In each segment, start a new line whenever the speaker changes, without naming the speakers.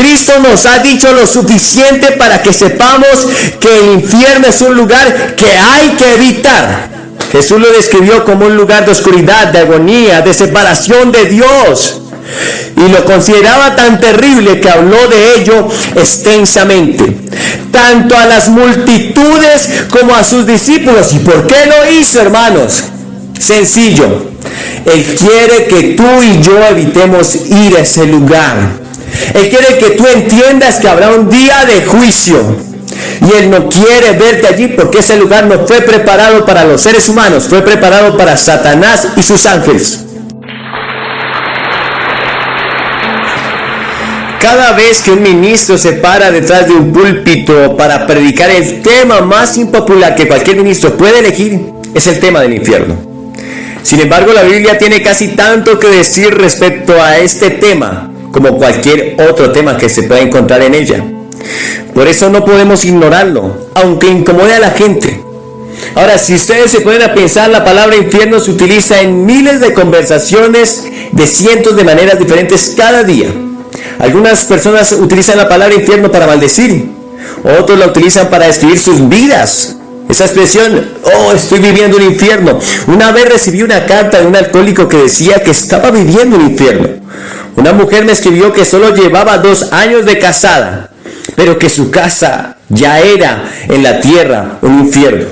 Cristo nos ha dicho lo suficiente para que sepamos que el infierno es un lugar que hay que evitar. Jesús lo describió como un lugar de oscuridad, de agonía, de separación de Dios. Y lo consideraba tan terrible que habló de ello extensamente, tanto a las multitudes como a sus discípulos. ¿Y por qué lo hizo, hermanos? Sencillo. Él quiere que tú y yo evitemos ir a ese lugar. Él quiere que tú entiendas que habrá un día de juicio. Y Él no quiere verte allí porque ese lugar no fue preparado para los seres humanos, fue preparado para Satanás y sus ángeles. Cada vez que un ministro se para detrás de un púlpito para predicar el tema más impopular que cualquier ministro puede elegir, es el tema del infierno. Sin embargo, la Biblia tiene casi tanto que decir respecto a este tema como cualquier otro tema que se pueda encontrar en ella. Por eso no podemos ignorarlo, aunque incomode a la gente. Ahora, si ustedes se ponen a pensar, la palabra infierno se utiliza en miles de conversaciones de cientos de maneras diferentes cada día. Algunas personas utilizan la palabra infierno para maldecir, otros la utilizan para describir sus vidas. Esa expresión, estoy viviendo un infierno. Una vez recibí una carta de un alcohólico que decía que estaba viviendo un infierno. Una mujer me escribió que solo llevaba 2 años de casada, pero que su casa ya era en la tierra un infierno.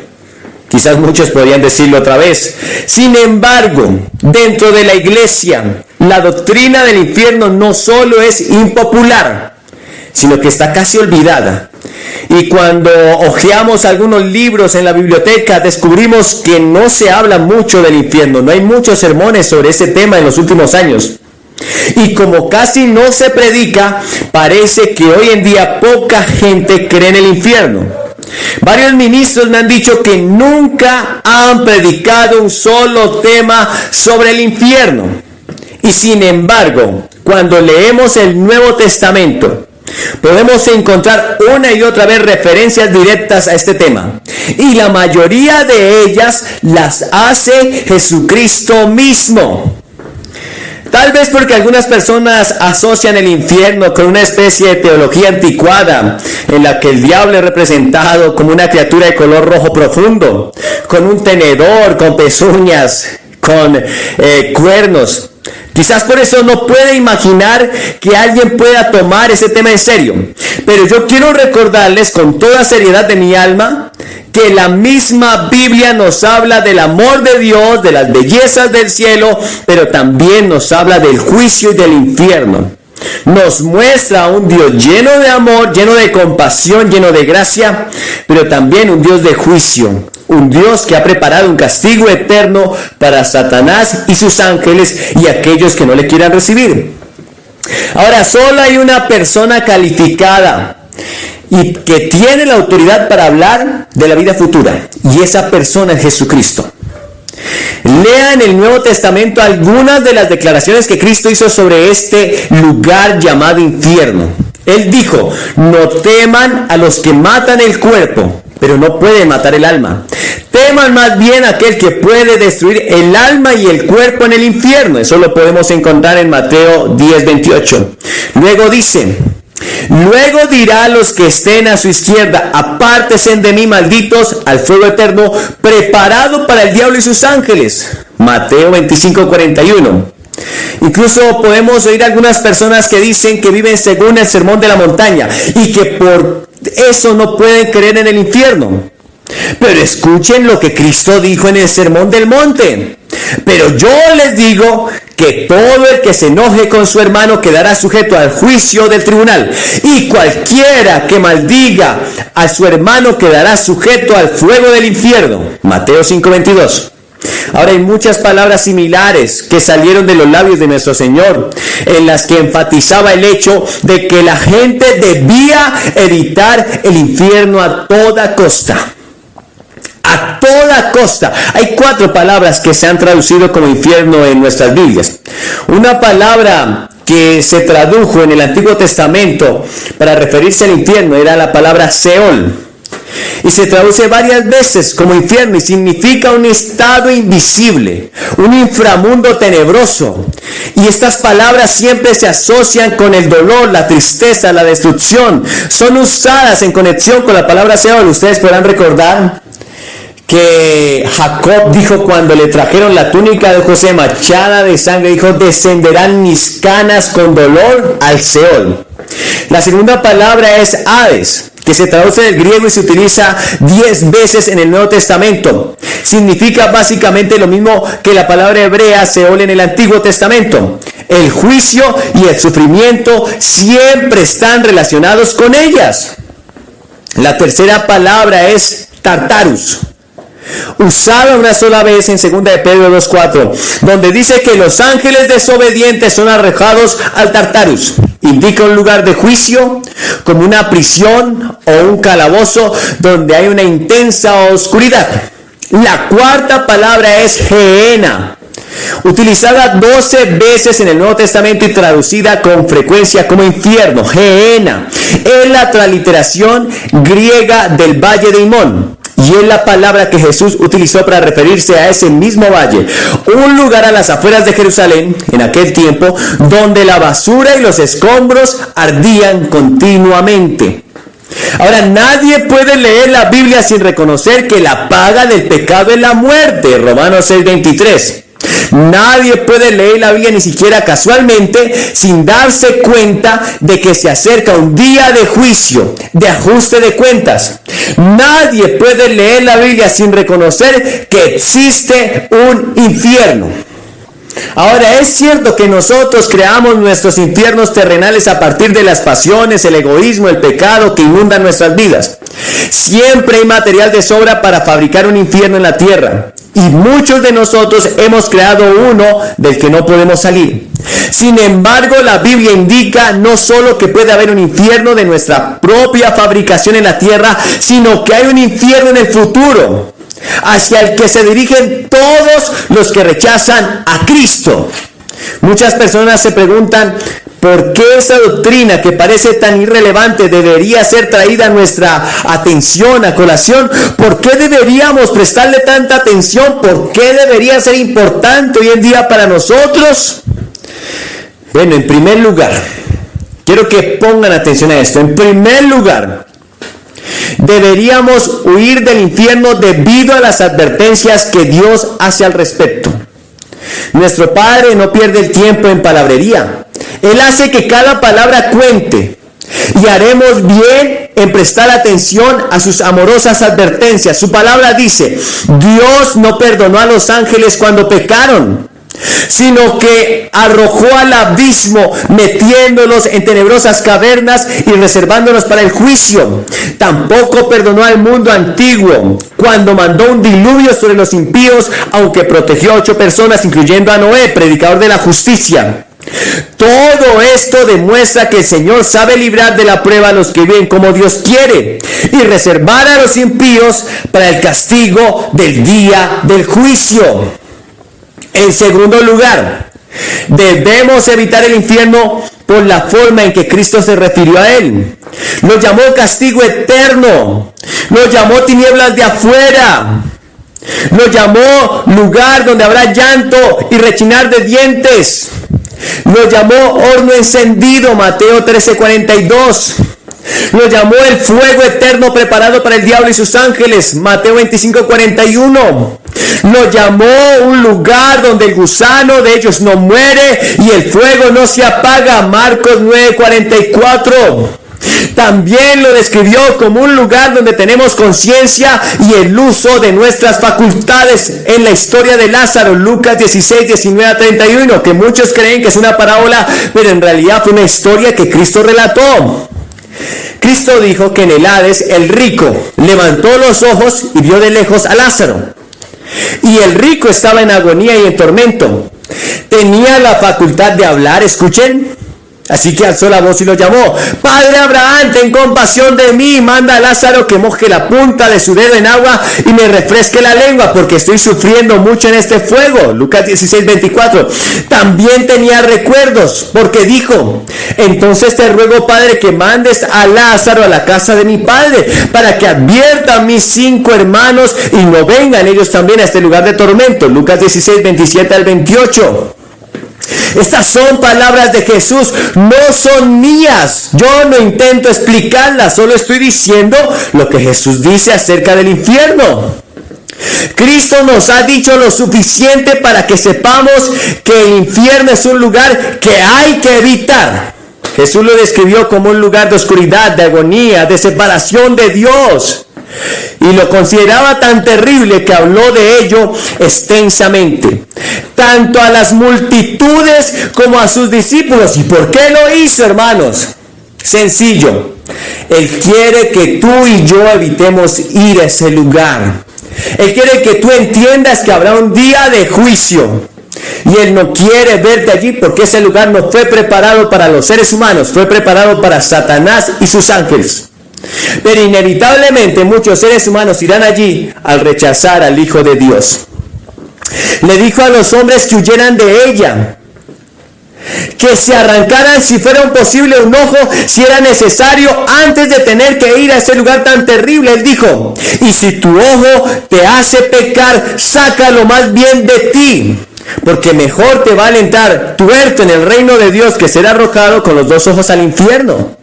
Quizás muchos podrían decirlo otra vez. Sin embargo, dentro de la iglesia, la doctrina del infierno no solo es impopular, sino que está casi olvidada. Y cuando hojeamos algunos libros en la biblioteca, descubrimos que no se habla mucho del infierno. No hay muchos sermones sobre ese tema en los últimos años. Y como casi no se predica, parece que hoy en día poca gente cree en el infierno. Varios ministros me han dicho que nunca han predicado un solo tema sobre el infierno. Y sin embargo, cuando leemos el Nuevo Testamento, podemos encontrar una y otra vez referencias directas a este tema. Y la mayoría de ellas las hace Jesucristo mismo. Tal vez porque algunas personas asocian el infierno con una especie de teología anticuada, en la que el diablo es representado como una criatura de color rojo profundo, con un tenedor, con pezuñas, con cuernos. Quizás por eso no puede imaginar que alguien pueda tomar ese tema en serio. Pero yo quiero recordarles con toda seriedad de mi alma que la misma Biblia nos habla del amor de Dios, de las bellezas del cielo, pero también nos habla del juicio y del infierno. Nos muestra un Dios lleno de amor, lleno de compasión, lleno de gracia, pero también un Dios de juicio. Un Dios que ha preparado un castigo eterno para Satanás y sus ángeles y aquellos que no le quieran recibir. Ahora, solo hay una persona calificada y que tiene la autoridad para hablar de la vida futura, y esa persona es Jesucristo. Lea en el Nuevo Testamento algunas de las declaraciones que Cristo hizo sobre este lugar llamado infierno. Él dijo: no teman a los que matan el cuerpo, pero no pueden matar el alma. Teman más bien a aquel que puede destruir el alma y el cuerpo en el infierno. Eso lo podemos encontrar en Mateo 10:28. Luego dice: luego dirá a los que estén a su izquierda: apártense de mí, malditos, al fuego eterno preparado para el diablo y sus ángeles. Mateo 25:41. Incluso podemos oír algunas personas que dicen que viven según el sermón de la montaña y que por eso no pueden creer en el infierno. Pero escuchen lo que Cristo dijo en el sermón del monte: pero yo les digo que todo el que se enoje con su hermano quedará sujeto al juicio del tribunal, y cualquiera que maldiga a su hermano quedará sujeto al fuego del infierno. Mateo 5:22. Ahora, hay muchas palabras similares que salieron de los labios de nuestro Señor, en las que enfatizaba el hecho de que la gente debía evitar el infierno a toda costa. A toda costa. Hay 4 palabras que se han traducido como infierno en nuestras Biblias. Una palabra que se tradujo en el Antiguo Testamento para referirse al infierno era la palabra Seol. Y se traduce varias veces como infierno y significa un estado invisible, un inframundo tenebroso. Y estas palabras siempre se asocian con el dolor, la tristeza, la destrucción. Son usadas en conexión con la palabra Seol. Ustedes podrán recordar que Jacob dijo cuando le trajeron la túnica de José manchada de sangre, dijo: descenderán mis canas con dolor al Seol. La segunda palabra es Hades, que se traduce del griego y se utiliza 10 veces en el Nuevo Testamento. Significa básicamente lo mismo que la palabra hebrea Seol en el Antiguo Testamento. El juicio y el sufrimiento siempre están relacionados con ellas. La tercera palabra es Tartarus, usada una sola vez en 2 de Pedro 2:4, donde dice que los ángeles desobedientes son arrojados al Tartarus. Indica un lugar de juicio, como una prisión o un calabozo donde hay una intensa oscuridad. La cuarta palabra es Gehenna, utilizada 12 veces en el Nuevo Testamento y traducida con frecuencia como infierno. Gehenna es la transliteración griega del valle de Himón. Y es la palabra que Jesús utilizó para referirse a ese mismo valle, un lugar a las afueras de Jerusalén en aquel tiempo, donde la basura y los escombros ardían continuamente. Ahora, nadie puede leer la Biblia sin reconocer que la paga del pecado es la muerte, Romanos 6:23. Nadie puede leer la Biblia ni siquiera casualmente sin darse cuenta de que se acerca un día de juicio, de ajuste de cuentas. Nadie puede leer la Biblia sin reconocer que existe un infierno. Ahora, es cierto que nosotros creamos nuestros infiernos terrenales a partir de las pasiones, el egoísmo, el pecado que inundan nuestras vidas. Siempre hay material de sobra para fabricar un infierno en la tierra. Y muchos de nosotros hemos creado uno del que no podemos salir. Sin embargo, la Biblia indica no solo que puede haber un infierno de nuestra propia fabricación en la tierra, sino que hay un infierno en el futuro, hacia el que se dirigen todos los que rechazan a Cristo. Muchas personas se preguntan por qué esa doctrina que parece tan irrelevante debería ser traída a nuestra atención, a colación. ¿Por qué deberíamos prestarle tanta atención? ¿Por qué debería ser importante hoy en día para nosotros? Bueno, en primer lugar, quiero que pongan atención a esto. En primer lugar, deberíamos huir del infierno debido a las advertencias que Dios hace al respecto. Nuestro Padre no pierde el tiempo en palabrería. Él hace que cada palabra cuente. Y haremos bien en prestar atención a sus amorosas advertencias. Su palabra dice: Dios no perdonó a los ángeles cuando pecaron, sino que arrojó al abismo, metiéndolos en tenebrosas cavernas y reservándolos para el juicio. Tampoco perdonó al mundo antiguo cuando mandó un diluvio sobre los impíos, aunque protegió a 8 personas, incluyendo a Noé, predicador de la justicia. Todo esto demuestra que el Señor sabe librar de la prueba a los que viven como Dios quiere y reservar a los impíos para el castigo del día del juicio. En segundo lugar, debemos evitar el infierno por la forma en que Cristo se refirió a él. Lo llamó castigo eterno, lo llamó tinieblas de afuera, lo llamó lugar donde habrá llanto y rechinar de dientes. Lo llamó horno encendido, Mateo 13:42. Lo llamó el fuego eterno preparado para el diablo y sus ángeles, Mateo 25:41. Lo llamó un lugar donde el gusano de ellos no muere y el fuego no se apaga, Marcos 9:44. También lo describió como un lugar donde tenemos conciencia y el uso de nuestras facultades en la historia de Lázaro, Lucas 16:19-31, que muchos creen que es una parábola, pero en realidad fue una historia que Cristo relató. Cristo dijo que en el Hades el rico levantó los ojos y vio de lejos a Lázaro. Y el rico estaba en agonía y en tormento. Tenía la facultad de hablar, escuchen. Así que alzó la voz y lo llamó: Padre Abraham, ten compasión de mí, manda a Lázaro que moje la punta de su dedo en agua y me refresque la lengua, porque estoy sufriendo mucho en este fuego. Lucas 16:24. También tenía recuerdos, porque dijo: entonces te ruego, Padre, que mandes a Lázaro a la casa de mi padre, para que advierta a mis 5 hermanos y no vengan ellos también a este lugar de tormento. Lucas 16:27-28. Estas son palabras de Jesús, no son mías. Yo no intento explicarlas, solo estoy diciendo lo que Jesús dice acerca del infierno. Cristo nos ha dicho lo suficiente para que sepamos que el infierno es un lugar que hay que evitar. Jesús lo describió como un lugar de oscuridad, de agonía, de separación de Dios. Y lo consideraba tan terrible que habló de ello extensamente, tanto a las multitudes como a sus discípulos. ¿Y por qué lo hizo, hermanos? Sencillo. Él quiere que tú y yo evitemos ir a ese lugar. Él quiere que tú entiendas que habrá un día de juicio. Y Él no quiere verte allí, porque ese lugar no fue preparado para los seres humanos, fue preparado para Satanás y sus ángeles. Pero inevitablemente muchos seres humanos irán allí al rechazar al Hijo de Dios. Le dijo a los hombres que huyeran de ella, que se arrancaran si fuera posible un ojo, si era necesario, antes de tener que ir a ese lugar tan terrible. Él dijo: y si tu ojo te hace pecar, sácalo más bien de ti, porque mejor te va a alentar tuerto en el reino de Dios que ser arrojado con los 2 ojos al infierno.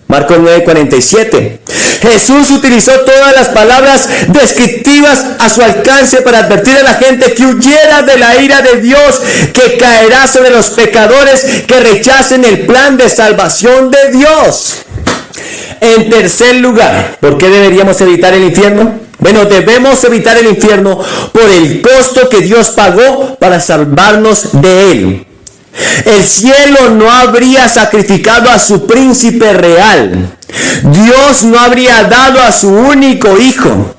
Marcos 9:47. Jesús utilizó todas las palabras descriptivas a su alcance para advertir a la gente que huyera de la ira de Dios, que caerá sobre los pecadores que rechacen el plan de salvación de Dios. En tercer lugar, ¿por qué deberíamos evitar el infierno? Bueno, debemos evitar el infierno por el costo que Dios pagó para salvarnos de él. El cielo no habría sacrificado a su príncipe real. Dios no habría dado a su único hijo.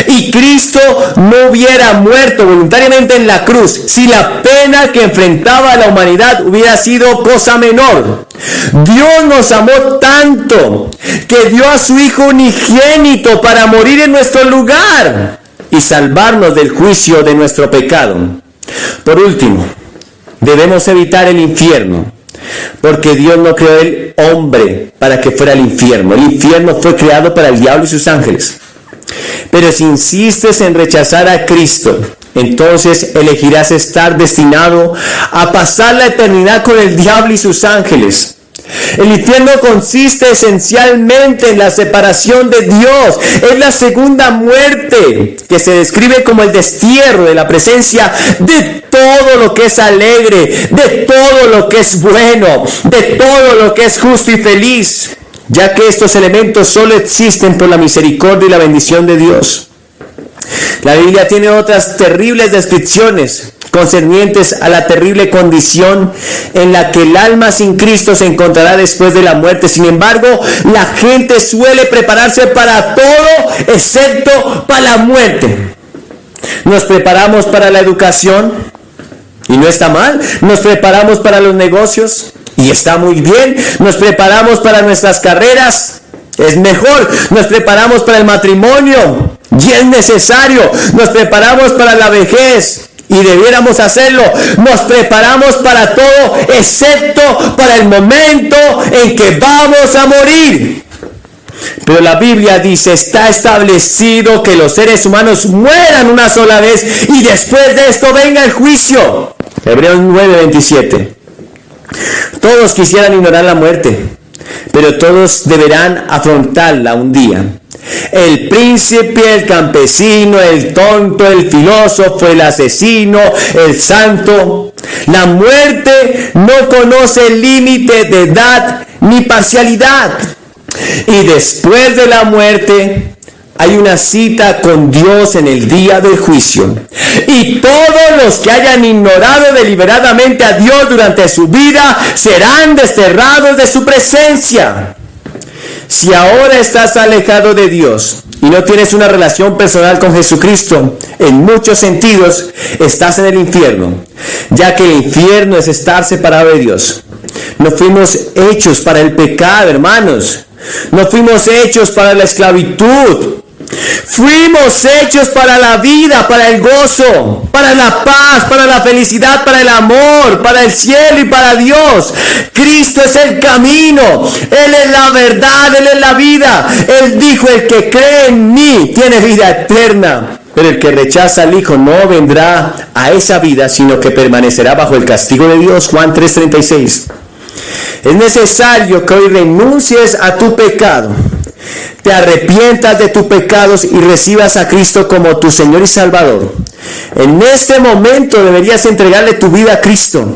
Y Cristo no hubiera muerto voluntariamente en la cruz si la pena que enfrentaba a la humanidad hubiera sido cosa menor. Dios nos amó tanto que dio a su Hijo unigénito para morir en nuestro lugar y salvarnos del juicio de nuestro pecado. Por último, debemos evitar el infierno, porque Dios no creó el hombre para que fuera el infierno. El infierno fue creado para el diablo y sus ángeles. Pero si insistes en rechazar a Cristo, entonces elegirás estar destinado a pasar la eternidad con el diablo y sus ángeles. El infierno consiste esencialmente en la separación de Dios. Es la segunda muerte, que se describe como el destierro de la presencia de todo lo que es alegre, de todo lo que es bueno, de todo lo que es justo y feliz, ya que estos elementos solo existen por la misericordia y la bendición de Dios. La Biblia tiene otras terribles descripciones concernientes a la terrible condición en la que el alma sin Cristo se encontrará después de la muerte. Sin embargo, la gente suele prepararse para todo excepto para la muerte. Nos preparamos para la educación, y no está mal. Nos preparamos para los negocios, y está muy bien. Nos preparamos para nuestras carreras, es mejor. Nos preparamos para el matrimonio, y es necesario. Nos preparamos para la vejez, y debiéramos hacerlo. Nos preparamos para todo excepto para el momento en que vamos a morir. Pero la Biblia dice: está establecido que los seres humanos mueran una sola vez y después de esto venga el juicio. Hebreos 9:27. Todos quisieran ignorar la muerte, pero todos deberán afrontarla un día. El príncipe, el campesino, el tonto, el filósofo, el asesino, el santo. La muerte no conoce límite de edad ni parcialidad. Y después de la muerte hay una cita con Dios en el día del juicio. Y todos los que hayan ignorado deliberadamente a Dios durante su vida serán desterrados de su presencia. Si ahora estás alejado de Dios y no tienes una relación personal con Jesucristo, en muchos sentidos estás en el infierno, ya que el infierno es estar separado de Dios. No fuimos hechos para el pecado, hermanos. No fuimos hechos para la esclavitud. Fuimos hechos para la vida, para el gozo, para la paz, para la felicidad, para el amor, para el cielo y para Dios. Cristo es el camino, Él es la verdad, Él es la vida. Él dijo: el que cree en mí tiene vida eterna. Pero el que rechaza al Hijo no vendrá a esa vida, sino que permanecerá bajo el castigo de Dios. Juan 3:36. Es necesario que hoy renuncies a tu pecado, te arrepientas de tus pecados y recibas a Cristo como tu Señor y Salvador. En este momento deberías entregarle tu vida a Cristo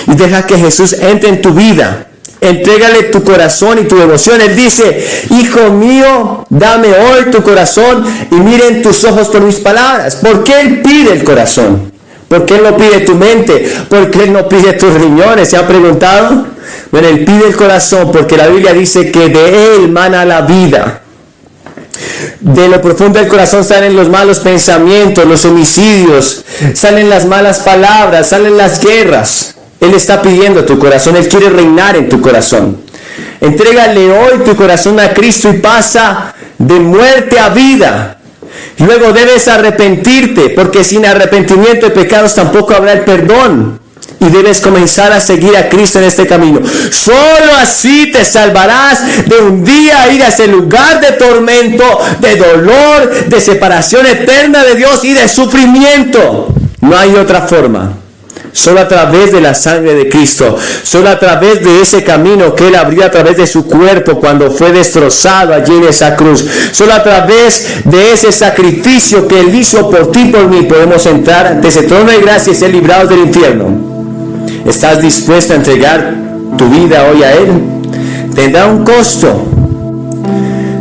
y deja que Jesús entre en tu vida. Entrégale tu corazón y tu devoción. Él dice: hijo mío, dame hoy tu corazón y miren tus ojos por mis palabras. ¿Por qué Él pide el corazón? ¿Por qué Él no pide tu mente? ¿Por qué Él no pide tus riñones? ¿Se han preguntado? Bueno, Él pide el corazón porque la Biblia dice que de Él mana la vida. De lo profundo del corazón salen los malos pensamientos, los homicidios, salen las malas palabras, salen las guerras. Él está pidiendo tu corazón, Él quiere reinar en tu corazón. Entrégale hoy tu corazón a Cristo y pasa de muerte a vida. Luego debes arrepentirte, porque sin arrepentimiento de pecados tampoco habrá el perdón. Y debes comenzar a seguir a Cristo en este camino. Solo así te salvarás de un día ir a ese lugar de tormento, de dolor, de separación eterna de Dios y de sufrimiento. No hay otra forma. Solo a través de la sangre de Cristo, solo a través de ese camino que Él abrió a través de su cuerpo cuando fue destrozado allí en esa cruz, solo a través de ese sacrificio que Él hizo por ti y por mí, podemos entrar ante ese trono de gracia y ser librados del infierno. ¿Estás dispuesto a entregar tu vida hoy a Él? Tendrá un costo.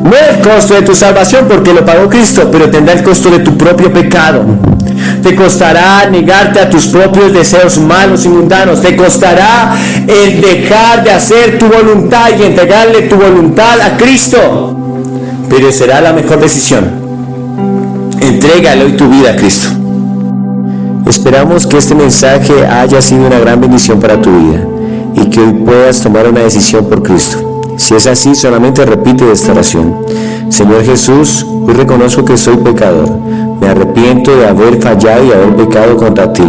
No el costo de tu salvación porque lo pagó Cristo, pero tendrá el costo de tu propio pecado. Te costará negarte a tus propios deseos malos y mundanos. Te costará el dejar de hacer tu voluntad y entregarle tu voluntad a Cristo. Pero será la mejor decisión. Entrégale hoy tu vida a Cristo. Esperamos que este mensaje haya sido una gran bendición para tu vida y que hoy puedas tomar una decisión por Cristo. Si es así, solamente repite esta oración: Señor Jesús, hoy reconozco que soy pecador. Me arrepiento de haber fallado y haber pecado contra ti.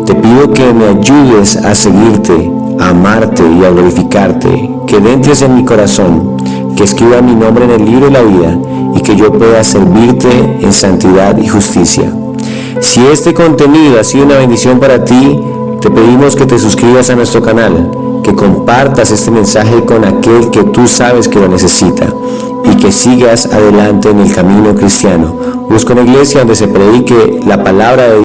Te pido que me ayudes a seguirte, a amarte y a glorificarte, que entres en mi corazón, que escriba mi nombre en el libro de la vida y que yo pueda servirte en santidad y justicia. Si este contenido ha sido una bendición para ti, te pedimos que te suscribas a nuestro canal, que compartas este mensaje con aquel que tú sabes que lo necesita y que sigas adelante en el camino cristiano. Busca una iglesia donde se predique la palabra de Dios.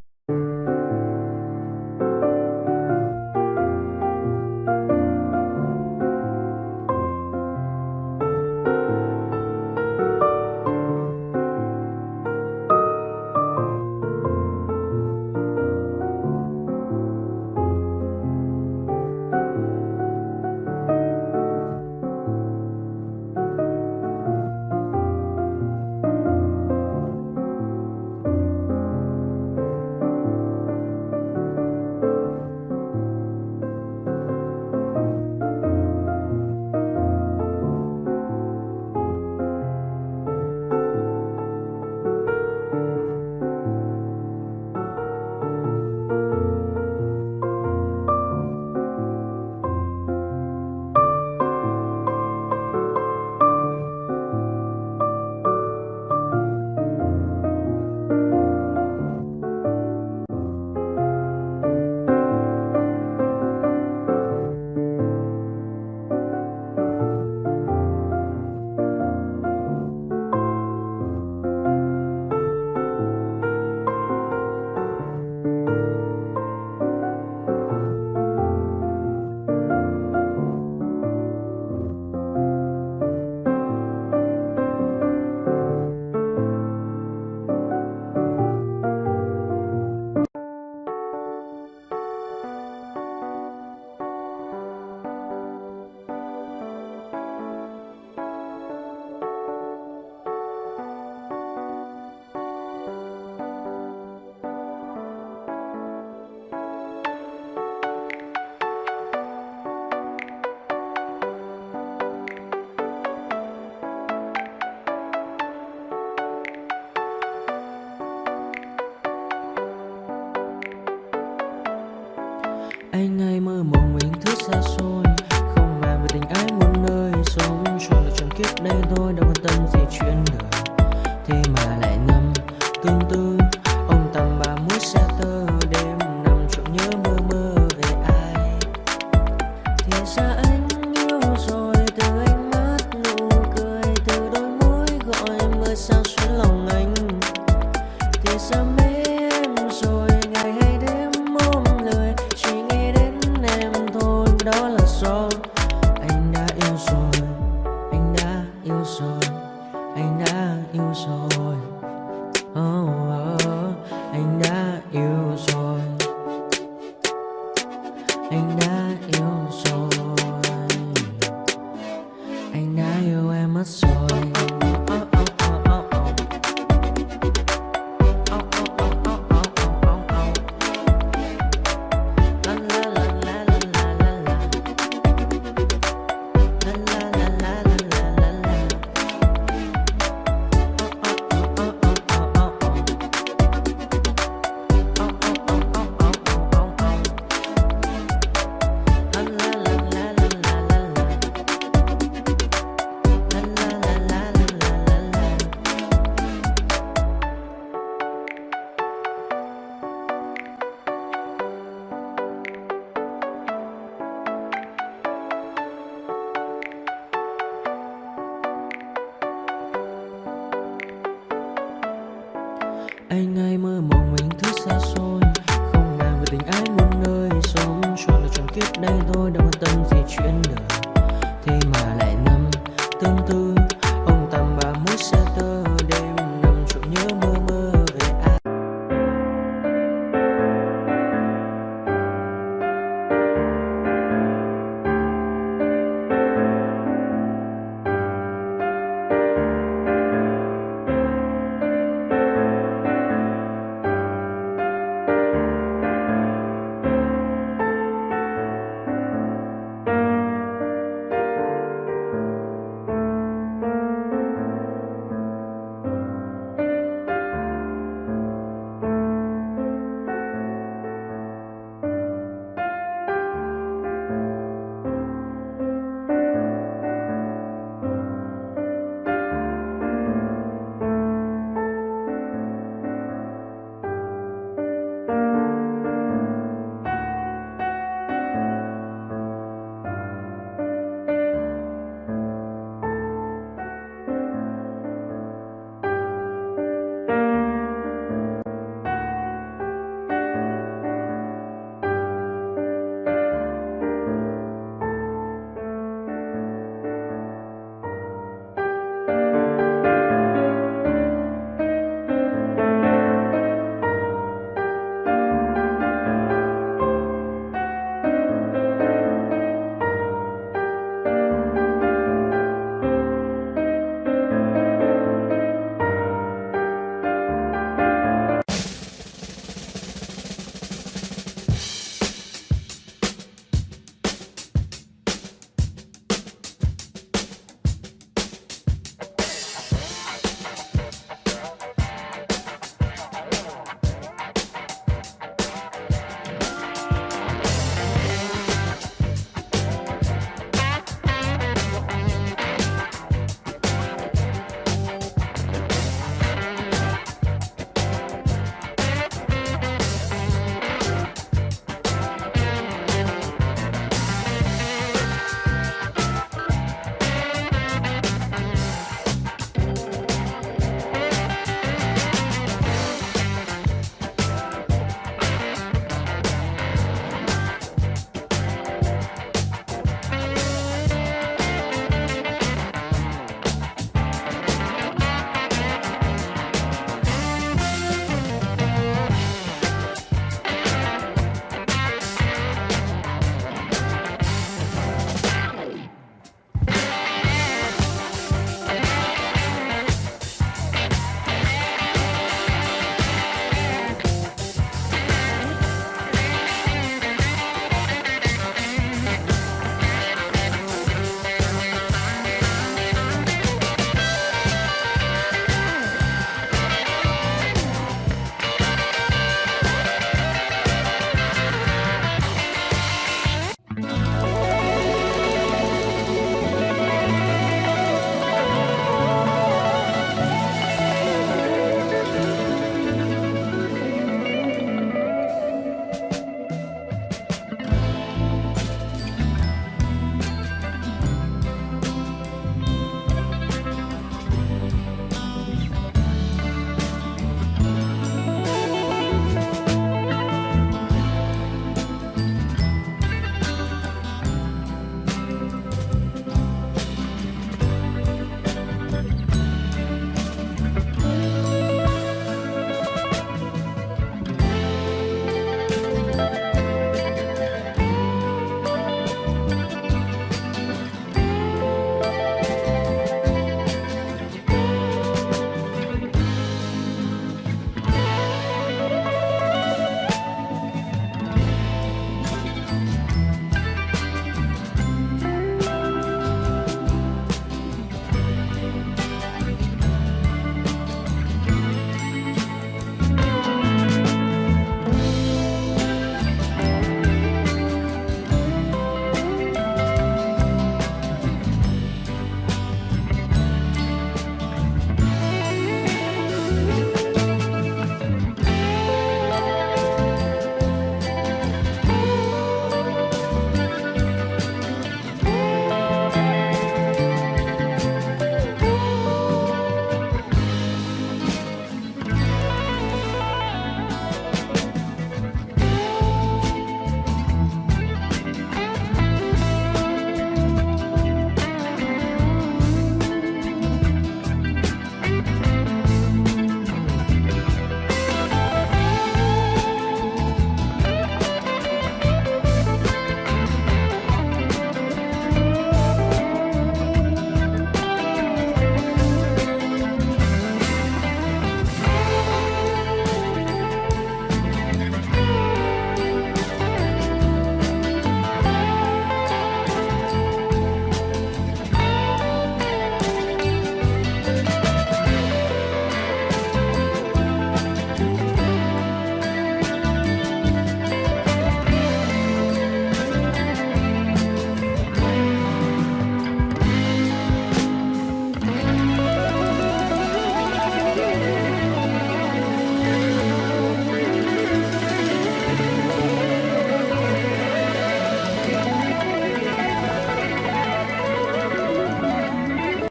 kiếp đây thôi, đâu quan tâm gì chuyện đời. Thế mà lại ngâm tương tư ông tầm 31 xe tơ, đêm nằm trộm nhớ mơ mơ về ai. Thì ra anh yêu rồi, từ ánh mắt nụ cười, từ đôi môi gọi mưa sao xuyến lòng anh. Thì ra mê em rồi, ngày hay đêm ôm lời, chỉ nghĩ đến em thôi, đó là do anh đã yêu rồi, anh đã yêu rồi, anh đã yêu rồi. Oh, oh, anh đã yêu rồi, anh đã yêu rồi, anh đã yêu em mất rồi. Anh hay mơ mộng mình thứ xa xôi, không màng về tình ái muôn nơi, sống trọn là trọn kiếp đây thôi, đâu quan tâm gì chuyện đời. Thế mà